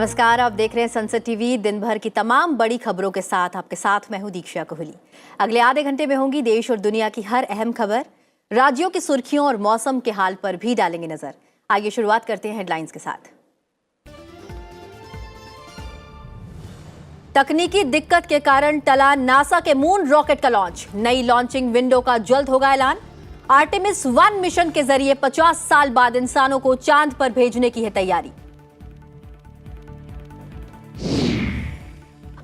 नमस्कार, आप देख रहे हैं संसद टीवी। दिन भर की तमाम बड़ी खबरों के साथ आपके साथ मैं हूं दीक्षा कोहली। अगले आधे घंटे में होंगी देश और दुनिया की हर अहम खबर। राज्यों की सुर्खियों और मौसम के हाल पर भी डालेंगे नजर। आइए शुरुआत करते हैं हेडलाइंस के साथ। तकनीकी दिक्कत के कारण टला नासा के मून रॉकेट का लॉन्च। नई लॉन्चिंग विंडो का जल्द होगा ऐलान। आर्टेमिस 1 मिशन के जरिए 50 साल बाद इंसानों को चांद पर भेजने की है तैयारी।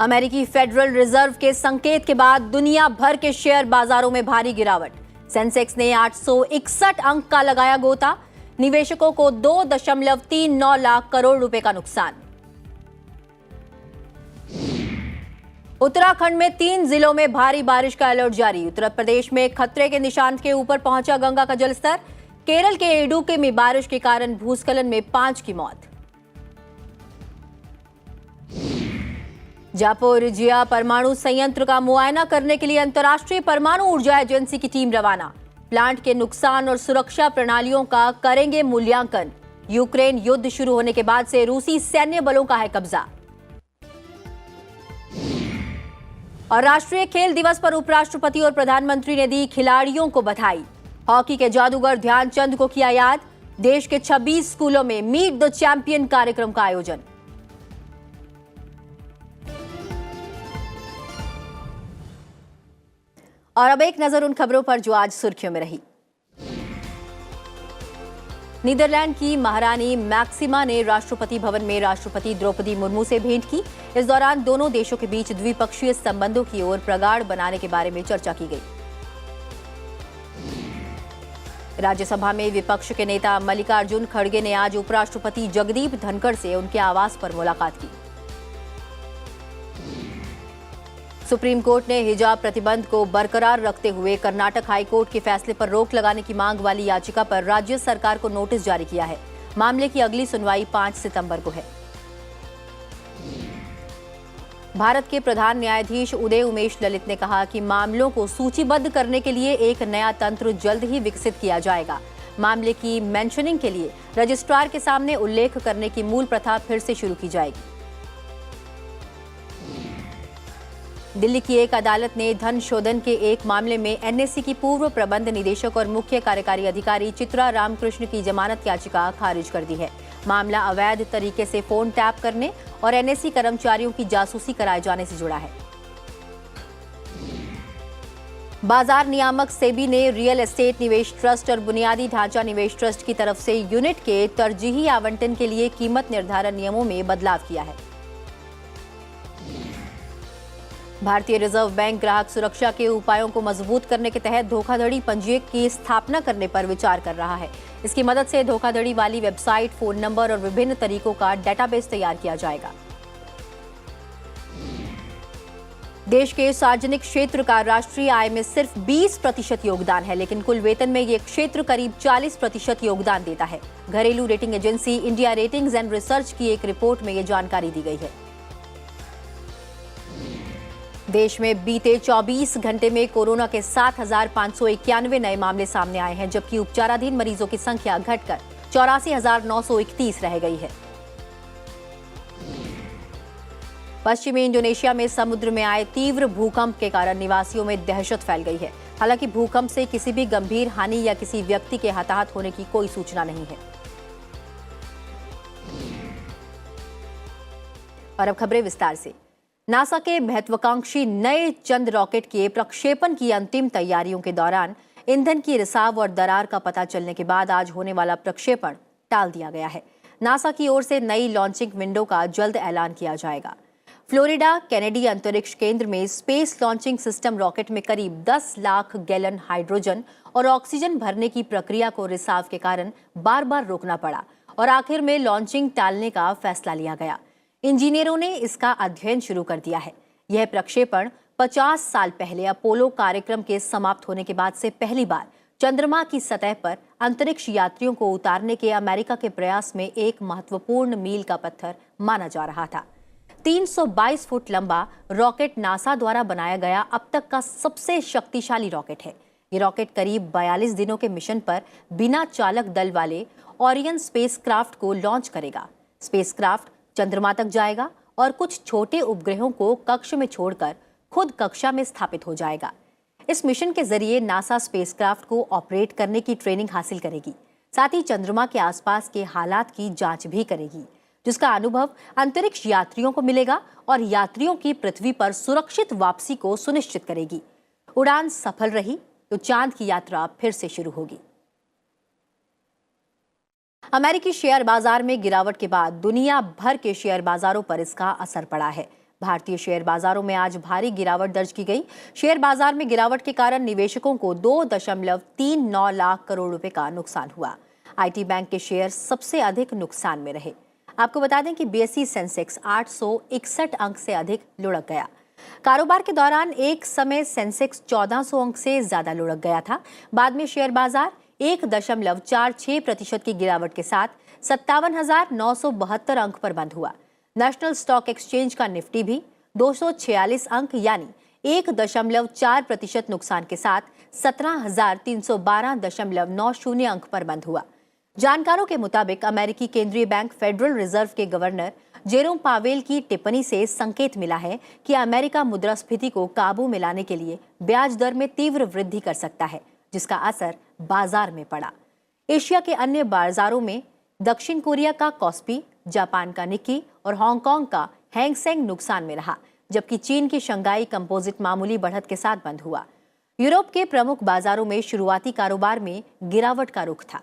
अमेरिकी फेडरल रिजर्व के संकेत के बाद दुनिया भर के शेयर बाजारों में भारी गिरावट। सेंसेक्स ने 861 अंक का लगाया गोता। निवेशकों को 2.39 लाख करोड़ रुपए का नुकसान। उत्तराखंड में 3 जिलों में भारी बारिश का अलर्ट जारी। उत्तर प्रदेश में खतरे के निशान के ऊपर पहुंचा गंगा का जलस्तर। केरल के इडुक्की में बारिश के कारण भूस्खलन में 5 की मौत। जापोरिजिया परमाणु संयंत्र का मुआयना करने के लिए अंतर्राष्ट्रीय परमाणु ऊर्जा एजेंसी की टीम रवाना। प्लांट के नुकसान और सुरक्षा प्रणालियों का करेंगे मूल्यांकन। यूक्रेन युद्ध शुरू होने के बाद से रूसी सैन्य बलों का है कब्जा। और राष्ट्रीय खेल दिवस पर उपराष्ट्रपति और प्रधानमंत्री ने दी खिलाड़ियों को बधाई। हॉकी के जादूगर ध्यानचंद को किया याद। देश के 26 स्कूलों में मीट द चैंपियन कार्यक्रम का आयोजन। और अब एक नजर उन खबरों पर जो आज सुर्खियों में रही। नीदरलैंड की महारानी मैक्सिमा ने राष्ट्रपति भवन में राष्ट्रपति द्रौपदी मुर्मू से भेंट की। इस दौरान दोनों देशों के बीच द्विपक्षीय संबंधों की ओर प्रगाढ़ बनाने के बारे में चर्चा की गई। राज्यसभा में विपक्ष के नेता मल्लिकार्जुन खड़गे ने आज उपराष्ट्रपति जगदीप धनखड़ से उनके आवास पर मुलाकात की। सुप्रीम कोर्ट ने हिजाब प्रतिबंध को बरकरार रखते हुए कर्नाटक हाईकोर्ट के फैसले पर रोक लगाने की मांग वाली याचिका पर राज्य सरकार को नोटिस जारी किया है। मामले की अगली सुनवाई 5 सितंबर को है। भारत के प्रधान न्यायाधीश उदय उमेश ललित ने कहा कि मामलों को सूचीबद्ध करने के लिए एक नया तंत्र जल्द ही विकसित किया जाएगा। मामले की मेंशनिंग के लिए रजिस्ट्रार के सामने उल्लेख करने की मूल प्रथा फिर से शुरू की जाएगी। दिल्ली की एक अदालत ने धन शोधन के एक मामले में एनएससी की पूर्व प्रबंध निदेशक और मुख्य कार्यकारी अधिकारी चित्रा रामकृष्ण की जमानत याचिका खारिज कर दी है। मामला अवैध तरीके से फोन टैप करने और एनएससी कर्मचारियों की जासूसी कराए जाने से जुड़ा है। बाजार नियामक सेबी ने रियल एस्टेट निवेश ट्रस्ट और बुनियादी ढांचा निवेश ट्रस्ट की तरफ से यूनिट के तरजीही आवंटन के लिए कीमत निर्धारण नियमों में बदलाव किया है। भारतीय रिजर्व बैंक ग्राहक सुरक्षा के उपायों को मजबूत करने के तहत धोखाधड़ी पंजीयक की स्थापना करने पर विचार कर रहा है। इसकी मदद से धोखाधड़ी वाली वेबसाइट, फोन नंबर और विभिन्न तरीकों का डेटाबेस तैयार किया जाएगा। देश के सार्वजनिक क्षेत्र का राष्ट्रीय आय में सिर्फ 20% योगदान है, लेकिन कुल वेतन में ये क्षेत्र करीब 40% योगदान देता है। घरेलू rating agency India ratings and research की एक रिपोर्ट में ये जानकारी दी गई है। देश में बीते 24 घंटे में कोरोना के 7,591 नए मामले सामने आए हैं, जबकि उपचाराधीन मरीजों की संख्या घटकर 84,931 रह गई है। पश्चिमी इंडोनेशिया में समुद्र में आए तीव्र भूकंप के कारण निवासियों में दहशत फैल गई है। हालांकि भूकंप से किसी भी गंभीर हानि या किसी व्यक्ति के हताहत होने की कोई सूचना नहीं है। और अब खबरें विस्तार से। नासा के महत्वाकांक्षी नए चंद्र रॉकेट के प्रक्षेपण की अंतिम तैयारियों के दौरान ईंधन की रिसाव और दरार का पता चलने के बाद आज होने वाला प्रक्षेपण टाल दिया गया है। नासा की ओर से नई लॉन्चिंग विंडो का जल्द ऐलान किया जाएगा। फ्लोरिडा केनेडी अंतरिक्ष केंद्र में स्पेस लॉन्चिंग सिस्टम रॉकेट में करीब 10 लाख गैलन हाइड्रोजन और ऑक्सीजन भरने की प्रक्रिया को रिसाव के कारण बार बार रोकना पड़ा और आखिर में लॉन्चिंग टालने का फैसला लिया गया। इंजीनियरों ने इसका अध्ययन शुरू कर दिया है। यह प्रक्षेपण 50 साल पहले अपोलो कार्यक्रम के समाप्त होने के बाद से पहली बार चंद्रमा की सतह पर अंतरिक्ष यात्रियों को उतारने के अमेरिका के प्रयास में एक महत्वपूर्ण मील का पत्थर माना जा रहा था। 322 फुट लंबा रॉकेट नासा द्वारा बनाया गया अब तक का सबसे शक्तिशाली रॉकेट है। ये रॉकेट करीब 42 दिनों के मिशन पर बिना चालक दल वाले ओरियन स्पेसक्राफ्ट को लॉन्च करेगा। स्पेसक्राफ्ट चंद्रमा तक जाएगा और कुछ छोटे उपग्रहों को कक्ष में छोड़कर खुद कक्षा में स्थापित हो जाएगा। इस मिशन के जरिए नासा स्पेसक्राफ्ट को ऑपरेट करने की ट्रेनिंग हासिल करेगी। साथ ही चंद्रमा के आसपास के हालात की जांच भी करेगी, जिसका अनुभव अंतरिक्ष यात्रियों को मिलेगा और यात्रियों की पृथ्वी पर सुरक्षित वापसी को सुनिश्चित करेगी। उड़ान सफल रही तो चांद की यात्रा फिर से शुरू होगी। अमेरिकी शेयर बाजार में गिरावट के बाद दुनिया भर के शेयर बाजारों पर इसका असर पड़ा है। भारतीय शेयर बाजारों में आज भारी गिरावट दर्ज की गई। शेयर बाजार में गिरावट के कारण निवेशकों को 2.39 लाख करोड़ रुपए का नुकसान हुआ। आईटी बैंक के शेयर सबसे अधिक नुकसान में रहे। आपको बता दें कि बीएसई सेंसेक्स 861 अंक से अधिक लुढ़क गया। कारोबार के दौरान एक समय सेंसेक्स 1400 अंक से ज्यादा लुढ़क गया था। बाद में शेयर बाजार 1.46% की गिरावट के साथ 57,972 अंक पर बंद हुआ। नेशनल स्टॉक एक्सचेंज का निफ्टी भी 246 अंक यानी 1.4% नुकसान के साथ 17,312.90 अंक पर बंद हुआ। जानकारों के मुताबिक अमेरिकी केंद्रीय बैंक फेडरल रिजर्व के गवर्नर जेरोम पावेल की टिप्पणी से संकेत मिला है कि अमेरिका मुद्रास्फीति को काबू में लाने के लिए ब्याज दर में तीव्र वृद्धि कर सकता है, जिसका असर बाजार में पड़ा। एशिया के अन्य बाजारों में दक्षिण कोरिया का कॉस्पी, जापान का निक्की और हांगकांग का हैंग सेंग नुकसान में रहा, जबकि चीन की शंघाई कंपोजिट मामूली बढ़त के साथ बंद हुआ। यूरोप के प्रमुख बाजारों में शुरुआती कारोबार में गिरावट का रुख था।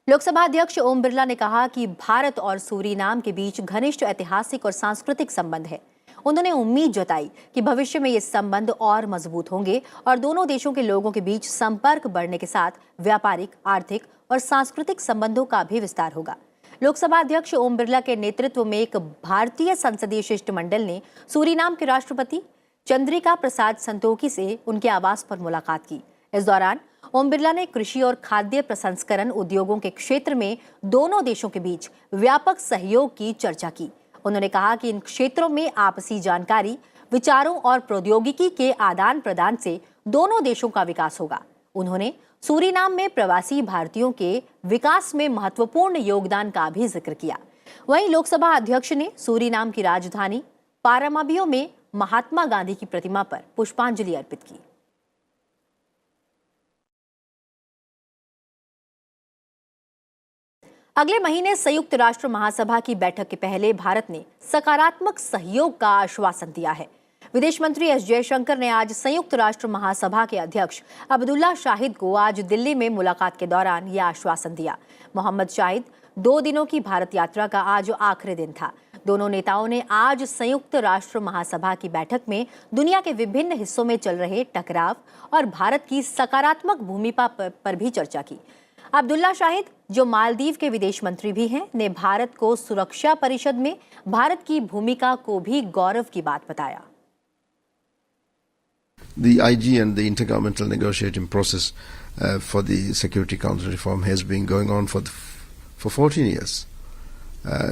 लोकसभा अध्यक्ष ओम बिरला ने कहा कि भारत और सूरीनाम के बीच घनिष्ठ ऐतिहासिक और सांस्कृतिक संबंध है। उन्होंने उम्मीद जताई कि भविष्य में ये संबंध और मजबूत होंगे और दोनों देशों के लोगों के बीच संपर्क बढ़ने के साथ व्यापारिक, आर्थिक और सांस्कृतिक संबंधों का भी विस्तार होगा। लोकसभा अध्यक्ष ओम बिरला के नेतृत्व में एक भारतीय संसदीय शिष्टमंडल ने सूरीनाम के राष्ट्रपति चंद्रिका प्रसाद संतोखी से उनके आवास पर मुलाकात की। इस दौरान ओम बिरला ने कृषि और खाद्य प्रसंस्करण उद्योगों के क्षेत्र में दोनों देशों के बीच व्यापक सहयोग की चर्चा की। उन्होंने कहा कि इन क्षेत्रों में आपसी जानकारी, विचारों और प्रौद्योगिकी के आदान प्रदान से दोनों देशों का विकास होगा। उन्होंने सूरीनाम में प्रवासी भारतीयों के विकास में महत्वपूर्ण योगदान का भी जिक्र किया। वहीं लोकसभा अध्यक्ष ने सूरीनाम की राजधानी पारामाबियो में महात्मा गांधी की प्रतिमा पर पुष्पांजलि अर्पित की। अगले महीने संयुक्त राष्ट्र महासभा की बैठक के पहले भारत ने सकारात्मक सहयोग का आश्वासन दिया है। विदेश मंत्री एस जयशंकर ने आज संयुक्त राष्ट्र महासभा के अध्यक्ष अब्दुल्ला शाहिद को आज दिल्ली में मुलाकात के दौरान यह आश्वासन दिया। मोहम्मद शाहिद 2 दिनों की भारत यात्रा का आज आखिरी दिन था। दोनों नेताओं ने आज संयुक्त राष्ट्र महासभा की बैठक में दुनिया के विभिन्न हिस्सों में चल रहे टकराव और भारत की सकारात्मक भूमिका पर भी चर्चा की। अब्दुल्ला शाहिद, जो मालदीव के विदेश मंत्री भी हैं, ने भारत को सुरक्षा परिषद में भारत की भूमिका को भी गौरव की बात बताया। The IG and the intergovernmental negotiating process for the Security Council reform has been going on for 14 years.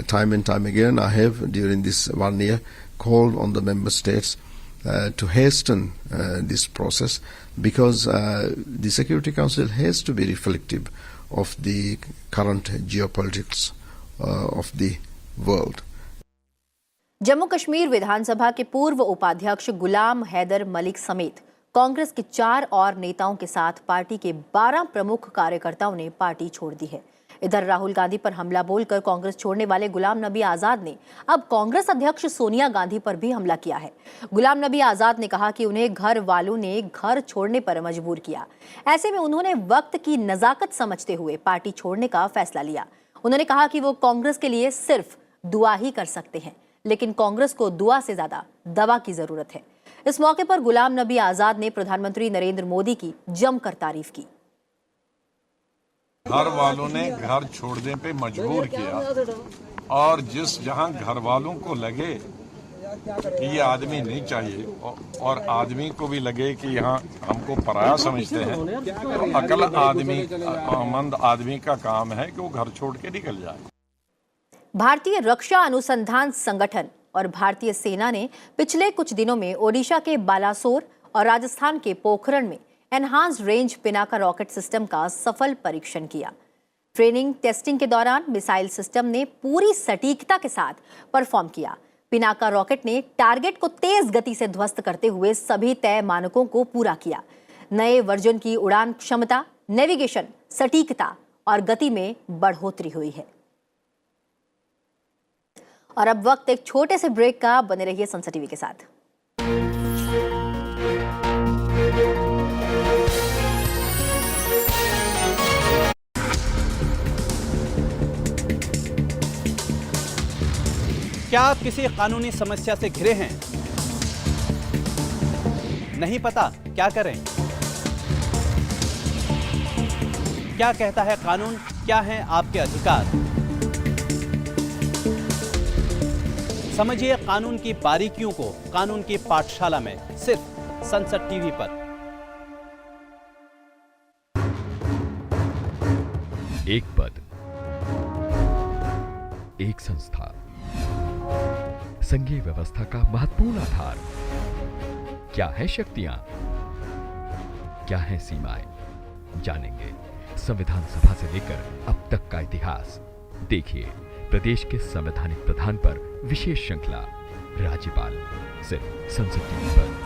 Time and time again, I have during this 1 year called on the member states to hasten this process because the Security Council has to be reflective of the current geopolitics of the world. Jammu Kashmir विधानसभा के पूर्व उपाध्यक्ष गुलाम हैदर मलिक समेत कांग्रेस के 4 और नेताओं के साथ party के 12 प्रमुख कार्यकर्ताओं ने पार्टी छोड़ दी है। इधर राहुल गांधी पर हमला बोलकर कांग्रेस छोड़ने वाले गुलाम नबी आजाद ने अब कांग्रेस अध्यक्ष सोनिया गांधी पर भी हमला किया है। गुलाम नबी आजाद ने कहा कि उन्हें घर वालों ने घर छोड़ने पर मजबूर किया। ऐसे में उन्होंने वक्त की नजाकत समझते हुए पार्टी छोड़ने का फैसला लिया। उन्होंने कहा कि वो कांग्रेस के लिए सिर्फ दुआ ही कर सकते हैं, लेकिन कांग्रेस को दुआ से ज्यादा दवा की जरूरत है। इस मौके पर गुलाम नबी आजाद ने प्रधानमंत्री नरेंद्र मोदी की जमकर तारीफ की। घर वालों ने घर छोड़ने पे मजबूर किया और जहां घर वालों को लगे कि ये आदमी नहीं चाहिए और आदमी को भी लगे कि यहाँ हमको पराया समझते हैं, तो अक्लमंद आदमी का काम है कि वो घर छोड़ के निकल जाए। भारतीय रक्षा अनुसंधान संगठन और भारतीय सेना ने पिछले कुछ दिनों में ओडिशा के बालासोर और राजस्थान के पोखरण में enhanced range Pinaka rocket system का सफल परीक्षण किया। ट्रेनिंग टेस्टिंग के दौरान मिसाइल सिस्टम ने पूरी सटीकता के साथ परफॉर्म किया। पिनाका रॉकेट ने टारगेट को तेज गति से ध्वस्त करते हुए सभी तय मानकों को पूरा किया। नए वर्जन की उड़ान क्षमता, नेविगेशन, सटीकता और गति में बढ़ोतरी हुई है। और अब वक्त एक छोटे से ब्रेक का। बने रहिए सनसद टीवी के साथ। क्या आप किसी कानूनी समस्या से घिरे हैं? नहीं पता क्या करें? क्या कहता है कानून? क्या हैं आपके अधिकार? समझिए कानून की बारीकियों को कानून की पाठशाला में, सिर्फ सनसद टीवी पर। एक पद, एक संस्था, संघीय व्यवस्था का महत्वपूर्ण आधार। क्या है शक्तियां, क्या है सीमाएं, जानेंगे संविधान सभा से लेकर अब तक का इतिहास। देखिए प्रदेश के संवैधानिक प्रधान पर विशेष श्रृंखला राज्यपाल, सिर्फ संसद टीवी पर।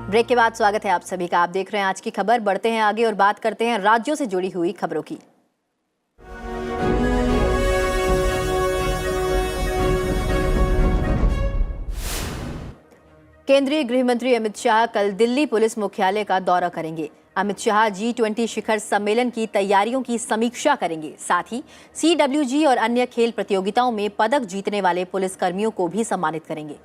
ब्रेक के बाद स्वागत है आप सभी का। आप देख रहे हैं आज की खबर। बढ़ते हैं आगे और बात करते हैं राज्यों से जुड़ी हुई खबरों की। केंद्रीय गृह मंत्री अमित शाह कल दिल्ली पुलिस मुख्यालय का दौरा करेंगे। अमित शाह G20 शिखर सम्मेलन की तैयारियों की समीक्षा करेंगे। साथ ही CWG और अन्य खेल प्रतियोगिताओं में पदक जीतने वाले पुलिसकर्मियों को भी सम्मानित करेंगे।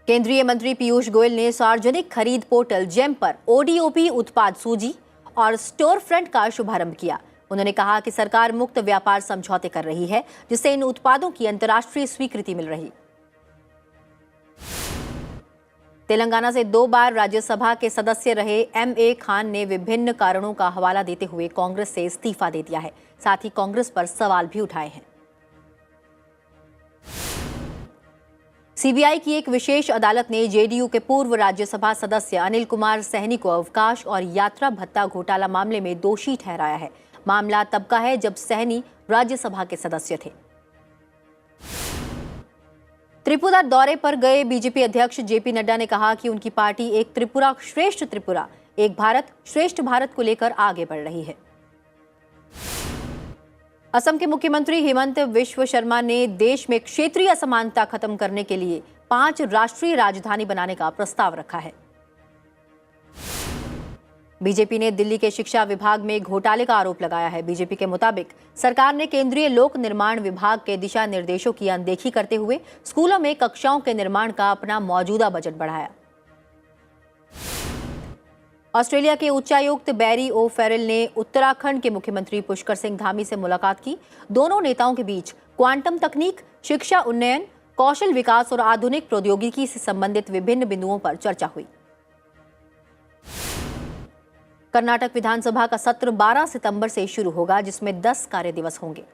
केंद्रीय मंत्री पीयूष गोयल ने सार्वजनिक खरीद पोर्टल जेम पर ODOP उत्पाद सूची और स्टोर फ्रंट का शुभारंभ किया। उन्होंने कहा कि सरकार मुक्त व्यापार समझौते कर रही है, जिससे इन उत्पादों की अंतर्राष्ट्रीय स्वीकृति मिल रही। तेलंगाना से 2 बार राज्यसभा के सदस्य रहे MA खान ने विभिन्न कारणों का हवाला देते हुए कांग्रेस से इस्तीफा दे दिया है। साथ ही कांग्रेस पर सवाल भी उठाए हैं। CBI की एक विशेष अदालत ने JDU के पूर्व राज्यसभा सदस्य अनिल कुमार सहनी को अवकाश और यात्रा भत्ता घोटाला मामले में दोषी ठहराया है। मामला तब का है जब सहनी राज्यसभा के सदस्य थे। त्रिपुरा दौरे पर गए बीजेपी अध्यक्ष JP नड्डा ने कहा कि उनकी पार्टी एक त्रिपुरा श्रेष्ठ त्रिपुरा, एक भारत श्रेष्ठ भारत को लेकर आगे बढ़ रही है। असम के मुख्यमंत्री हेमंत विश्व शर्मा ने देश में क्षेत्रीय असमानता खत्म करने के लिए 5 राष्ट्रीय राजधानी बनाने का प्रस्ताव रखा है। बीजेपी ने दिल्ली के शिक्षा विभाग में घोटाले का आरोप लगाया है। बीजेपी के मुताबिक सरकार ने केंद्रीय लोक निर्माण विभाग के दिशा निर्देशों की अनदेखी करते हुए स्कूलों में कक्षाओं के निर्माण का अपना मौजूदा बजट बढ़ाया। ऑस्ट्रेलिया के उच्चायुक्त बैरी ओ फेरिल ने उत्तराखंड के मुख्यमंत्री पुष्कर सिंह धामी से मुलाकात की। दोनों नेताओं के बीच क्वांटम तकनीक, शिक्षा उन्नयन, कौशल विकास और आधुनिक प्रौद्योगिकी से संबंधित विभिन्न बिंदुओं पर चर्चा हुई। कर्नाटक विधानसभा का सत्र 12 सितंबर से शुरू होगा, जिसमें 10 कार्य दिवस होंगे।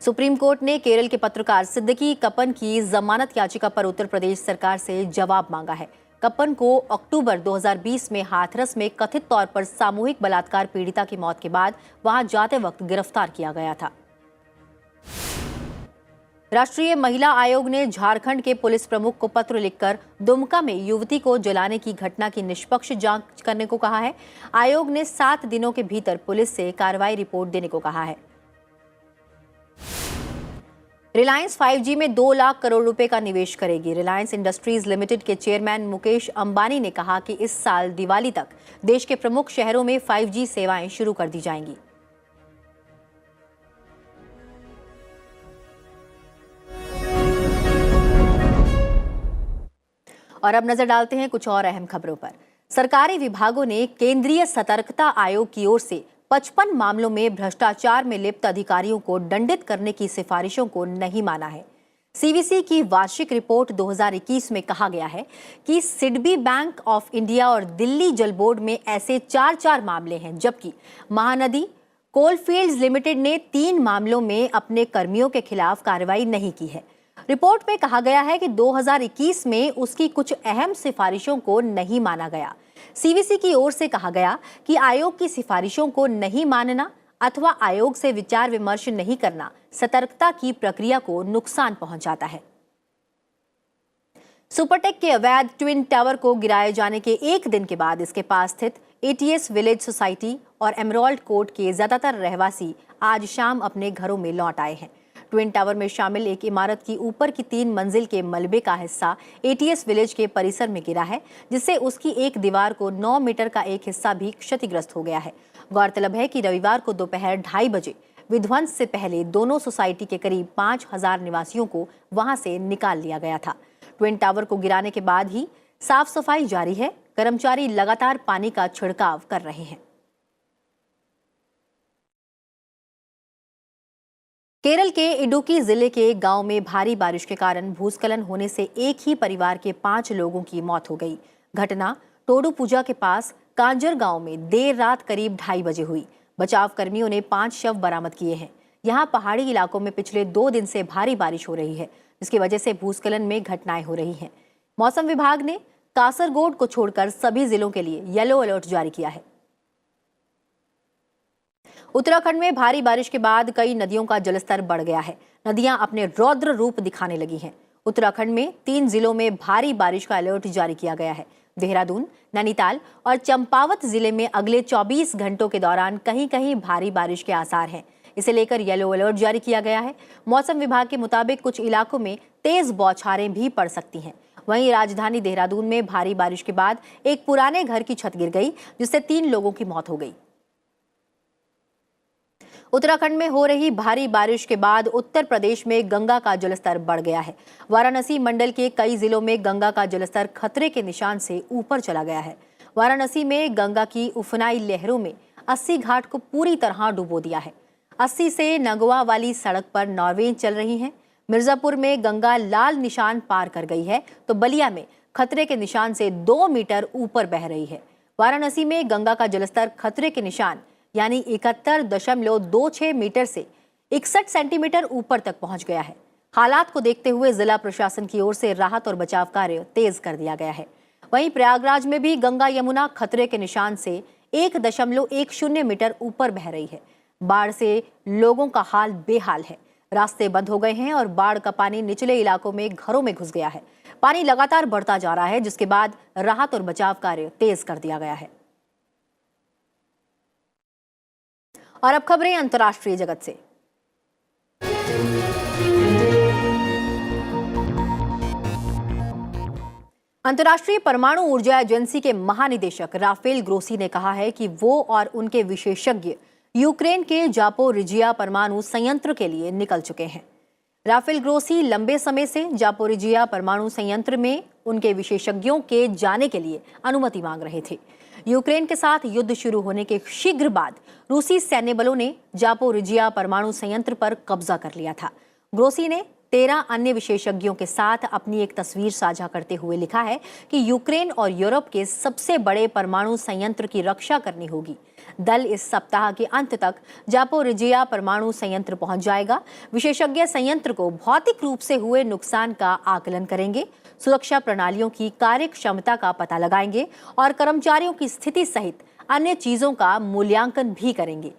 सुप्रीम कोर्ट ने केरल के पत्रकार सिद्दीकी कप्पन की जमानत याचिका पर उत्तर प्रदेश सरकार से जवाब मांगा है। कप्पन को अक्टूबर 2020 में हाथरस में कथित तौर पर सामूहिक बलात्कार पीड़िता की मौत के बाद वहां जाते वक्त गिरफ्तार किया गया था। राष्ट्रीय महिला आयोग ने झारखंड के पुलिस प्रमुख को पत्र लिखकर दुमका में युवती को जलाने की घटना की निष्पक्ष जांच करने को कहा है। आयोग ने 7 दिनों के भीतर पुलिस से कार्रवाई रिपोर्ट देने को कहा है। रिलायंस 5G में 2 लाख करोड़ रुपए का निवेश करेगी। रिलायंस इंडस्ट्रीज लिमिटेड के चेयरमैन मुकेश अंबानी ने कहा कि इस साल दिवाली तक देश के प्रमुख शहरों में 5G सेवाएं शुरू कर दी जाएंगी। और अब नजर डालते हैं कुछ और अहम खबरों पर। सरकारी विभागों ने केंद्रीय सतर्कता आयोग की ओर से 55 मामलों में भ्रष्टाचार में लिप्त अधिकारियों को दंडित करने की सिफारिशों को नहीं माना है। सीवीसी की वार्षिक रिपोर्ट 2021 में कहा गया है कि सिडबी बैंक ऑफ इंडिया और दिल्ली जल बोर्ड में ऐसे 4 मामले हैं, जबकि महानदी कोलफील्ड्स लिमिटेड ने 3 मामलों में अपने कर्मियों के खिलाफ कार्रवाई नहीं की है। रिपोर्ट में कहा गया है कि 2021 में उसकी कुछ अहम सिफारिशों को नहीं माना गया। सीवीसी की ओर से कहा गया कि आयोग की सिफारिशों को नहीं मानना अथवा आयोग से विचार विमर्श नहीं करना सतर्कता की प्रक्रिया को नुकसान पहुंचाता है। सुपरटेक के अवैध ट्विन टावर को गिराए जाने के एक दिन के बाद इसके पास स्थित एटीएस विलेज सोसाइटी और एमराल्ड कोर्ट के ज्यादातर रहवासी आज शाम अपने घरों में लौट आए हैं। ट्विन टावर में शामिल एक इमारत की ऊपर की 3 मंजिल के मलबे का हिस्सा एटीएस विलेज के परिसर में गिरा है, जिससे उसकी एक दीवार को 9 मीटर का एक हिस्सा भी क्षतिग्रस्त हो गया है। गौरतलब है कि रविवार को दोपहर 2:30 बजे विध्वंस से पहले दोनों सोसाइटी के करीब 5000 निवासियों को वहां से निकाल लिया गया था। ट्विन टावर को गिराने के बाद ही साफ सफाई जारी है। कर्मचारी लगातार पानी का छिड़काव कर रहे हैं। केरल के इडुक्की जिले के गांव में भारी बारिश के कारण भूस्खलन होने से एक ही परिवार के 5 लोगों की मौत हो गई। घटना टोडुपुझा के पास कांजर गांव में देर रात करीब 2:30 बजे हुई। बचाव कर्मियों ने 5 शव बरामद किए हैं। यहां पहाड़ी इलाकों में पिछले 2 दिन से भारी बारिश हो रही है, जिसकी वजह से भूस्खलन में घटनाएं हो रही हैं। मौसम विभाग ने कासरगोड को छोड़कर सभी जिलों के लिए येलो अलर्ट जारी किया है। उत्तराखंड में भारी बारिश के बाद कई नदियों का जलस्तर बढ़ गया है। नदियां अपने रौद्र रूप दिखाने लगी हैं। उत्तराखंड में 3 जिलों में भारी बारिश का अलर्ट जारी किया गया है। देहरादून, नैनीताल और चंपावत जिले में अगले 24 घंटों के दौरान कहीं कहीं भारी बारिश के आसार हैं। इसे लेकर येलो अलर्ट जारी किया गया है। मौसम विभाग के मुताबिक कुछ इलाकों में तेज बौछारें भी पड़ सकती हैं। वहीं राजधानी देहरादून में भारी बारिश के बाद एक पुराने घर की छत गिर गई, जिससे 3 लोगों की मौत हो गई। उत्तराखंड में हो रही भारी बारिश के बाद उत्तर प्रदेश में गंगा का जलस्तर बढ़ गया है। वाराणसी मंडल के कई जिलों में गंगा का जलस्तर खतरे के निशान से ऊपर चला गया है। वाराणसी में गंगा की उफनाई लहरों में 80 घाट को पूरी तरह डुबो दिया है। 80 से नगवा वाली सड़क पर नौवें चल रही हैं। मिर्जापुर में गंगा लाल निशान पार कर गई है, तो बलिया में खतरे के निशान से 2 मीटर ऊपर बह रही है। वाराणसी में गंगा का जलस्तर खतरे के निशान यानी 71.26 मीटर से 61 सेंटीमीटर ऊपर तक पहुंच गया है। हालात को देखते हुए जिला प्रशासन की ओर से राहत और बचाव कार्य तेज कर दिया गया है। वहीं प्रयागराज में भी गंगा यमुना खतरे के निशान से 1.10 मीटर ऊपर बह रही है। बाढ़ से लोगों का हाल बेहाल है। रास्ते बंद हो गए हैं और बाढ़ का पानी निचले इलाकों में घरों में घुस गया है। पानी लगातार बढ़ता जा रहा है, जिसके बाद राहत और बचाव कार्य तेज कर दिया गया है। और अब खबरें अंतर्राष्ट्रीय जगत से। अंतर्राष्ट्रीय परमाणु ऊर्जा एजेंसी के महानिदेशक राफेल ग्रोसी ने कहा है कि वो और उनके विशेषज्ञ यूक्रेन के जापोरिजिया परमाणु संयंत्र के लिए निकल चुके हैं। राफेल ग्रोसी लंबे समय से जापोरिजिया परमाणु संयंत्र में उनके विशेषज्ञों के जाने के लिए अनुमति मांग रहे थे। यूक्रेन के साथ युद्ध शुरू होने के शीघ्र बाद रूसी सैन्य बलों ने जापोरिजिया परमाणु संयंत्र पर कब्जा कर लिया था। ग्रोसी ने 13 अन्य विशेषज्ञों के साथ अपनी एक तस्वीर साझा करते हुए लिखा है कि यूक्रेन और यूरोप के सबसे बड़े परमाणु संयंत्र की रक्षा करनी होगी। दल इस सप्ताह के अंत तक जापोरिजिया परमाणु संयंत्र पहुंच जाएगा। विशेषज्ञ संयंत्र को भौतिक रूप से हुए नुकसान का आकलन करेंगे, सुरक्षा प्रणालियों की कार्य क्षमता का पता लगाएंगे और कर्मचारियों की स्थिति सहित अन्य चीजों का मूल्यांकन भी करेंगे।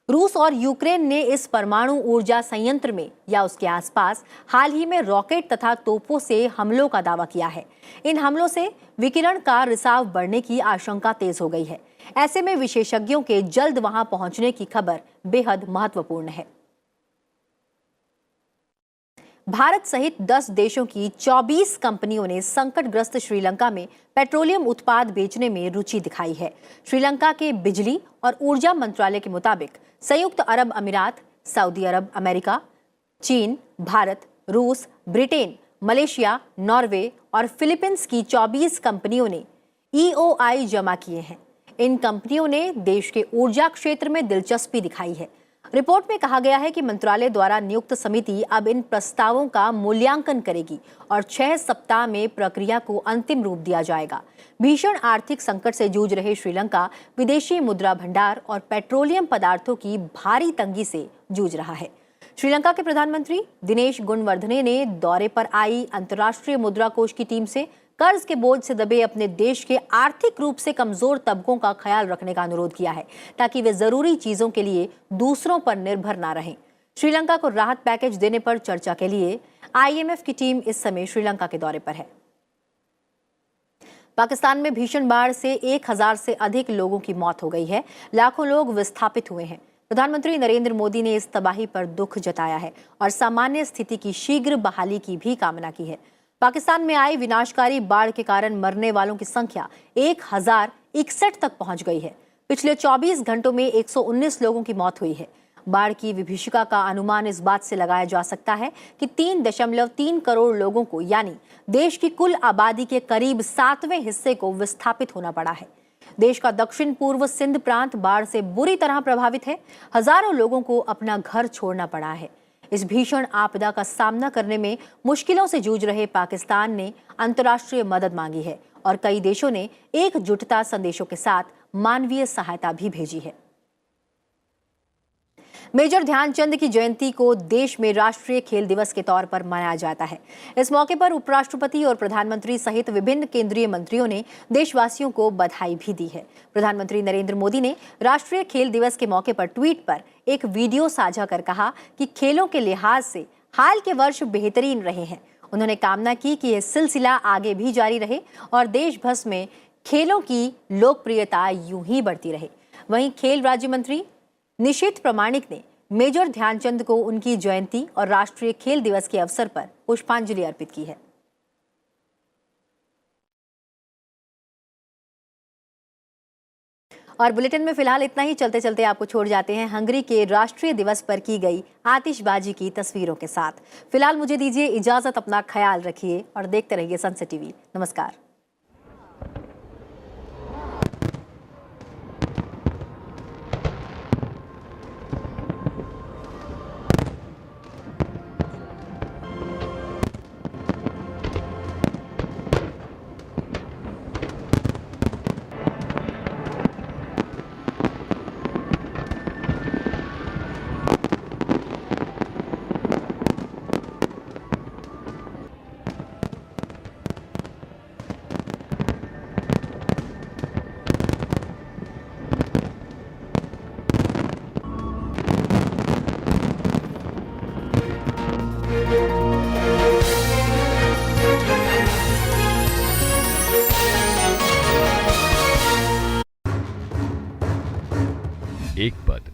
रूस और यूक्रेन ने इस परमाणु ऊर्जा संयंत्र में या उसके आसपास हाल ही में रॉकेट तथा तोपों से हमलों का दावा किया है। इन हमलों से विकिरण का रिसाव बढ़ने की आशंका तेज हो गई है। ऐसे में विशेषज्ञों के जल्द वहां पहुंचने की खबर बेहद महत्वपूर्ण है। भारत सहित 10 देशों की 24 कंपनियों ने संकटग्रस्त श्रीलंका में पेट्रोलियम उत्पाद बेचने में रुचि दिखाई है। श्रीलंका के बिजली और ऊर्जा मंत्रालय के मुताबिक संयुक्त अरब अमीरात, सऊदी अरब, अमेरिका, चीन, भारत, रूस, ब्रिटेन, मलेशिया, नॉर्वे और फिलीपींस की 24 कंपनियों ने EOI जमा किए हैं। इन कंपनियों ने देश के ऊर्जा क्षेत्र में दिलचस्पी दिखाई है। रिपोर्ट में कहा गया है कि मंत्रालय द्वारा नियुक्त समिति अब इन प्रस्तावों का मूल्यांकन करेगी और 6 सप्ताह में प्रक्रिया को अंतिम रूप दिया जाएगा। भीषण आर्थिक संकट से जूझ रहे श्रीलंका विदेशी मुद्रा भंडार और पेट्रोलियम पदार्थों की भारी तंगी से जूझ रहा है। श्रीलंका के प्रधानमंत्री दिनेश गुणवर्धने ने दौरे पर आई अंतर्राष्ट्रीय मुद्रा कोष की टीम से कर्ज के बोझ से दबे अपने देश के आर्थिक रूप से कमजोर तबकों का ख्याल रखने का अनुरोध किया है, ताकि वे जरूरी चीजों के लिए दूसरों पर निर्भर ना रहें। श्रीलंका को राहत पैकेज देने पर चर्चा के लिए IMF की टीम इस समय श्रीलंका के दौरे पर है। पाकिस्तान में भीषण बाढ़ से 1000 से अधिक लोगों की मौत हो गई है। लाखों लोग विस्थापित हुए हैं। प्रधानमंत्री नरेंद्र मोदी ने इस तबाही पर दुख जताया है और सामान्य स्थिति की शीघ्र बहाली की भी कामना की है। पाकिस्तान में आई विनाशकारी बाढ़ के कारण मरने वालों की संख्या 1061 तक पहुंच गई है। पिछले 24 घंटों में 119 लोगों की मौत हुई है। बाढ़ की विभीषिका का अनुमान इस बात से लगाया जा सकता है कि 3.3 करोड़ लोगों को, यानी देश की कुल आबादी के करीब 7वें हिस्से को विस्थापित होना पड़ा है। देश का दक्षिण पूर्व सिंध प्रांत बाढ़ से बुरी तरह प्रभावित है। हजारों लोगों को अपना घर छोड़ना पड़ा है। इस भीषण आपदा का सामना करने में मुश्किलों से जूझ रहे पाकिस्तान ने अंतर्राष्ट्रीय मदद मांगी है और कई देशों ने एकजुटता संदेशों के साथ मानवीय सहायता भी भेजी है। मेजर ध्यानचंद की जयंती को देश में राष्ट्रीय खेल दिवस के तौर पर मनाया जाता है। इस मौके पर उपराष्ट्रपति और प्रधानमंत्री सहित विभिन्न केंद्रीय मंत्रियों ने देशवासियों को बधाई भी दी है। प्रधानमंत्री नरेंद्र मोदी ने राष्ट्रीय खेल दिवस के मौके पर ट्वीट पर एक वीडियो साझा कर कहा कि खेलों के लिहाज से हाल के वर्ष बेहतरीन रहे हैं। उन्होंने कामना की कि यह सिलसिला आगे भी जारी रहे और देश भर में खेलों की लोकप्रियता यूं ही बढ़ती रहे। वहीं खेल राज्य मंत्री निशित प्रामाणिक ने मेजर ध्यानचंद को उनकी जयंती और राष्ट्रीय खेल दिवस के अवसर पर पुष्पांजलि अर्पित की है। और बुलेटिन में फिलहाल इतना ही। चलते चलते आपको छोड़ जाते हैं हंगरी के राष्ट्रीय दिवस पर की गई आतिशबाजी की तस्वीरों के साथ। फिलहाल मुझे दीजिए इजाजत। अपना ख्याल रखिए और देखते रहिए सनसेट टीवी। नमस्कार।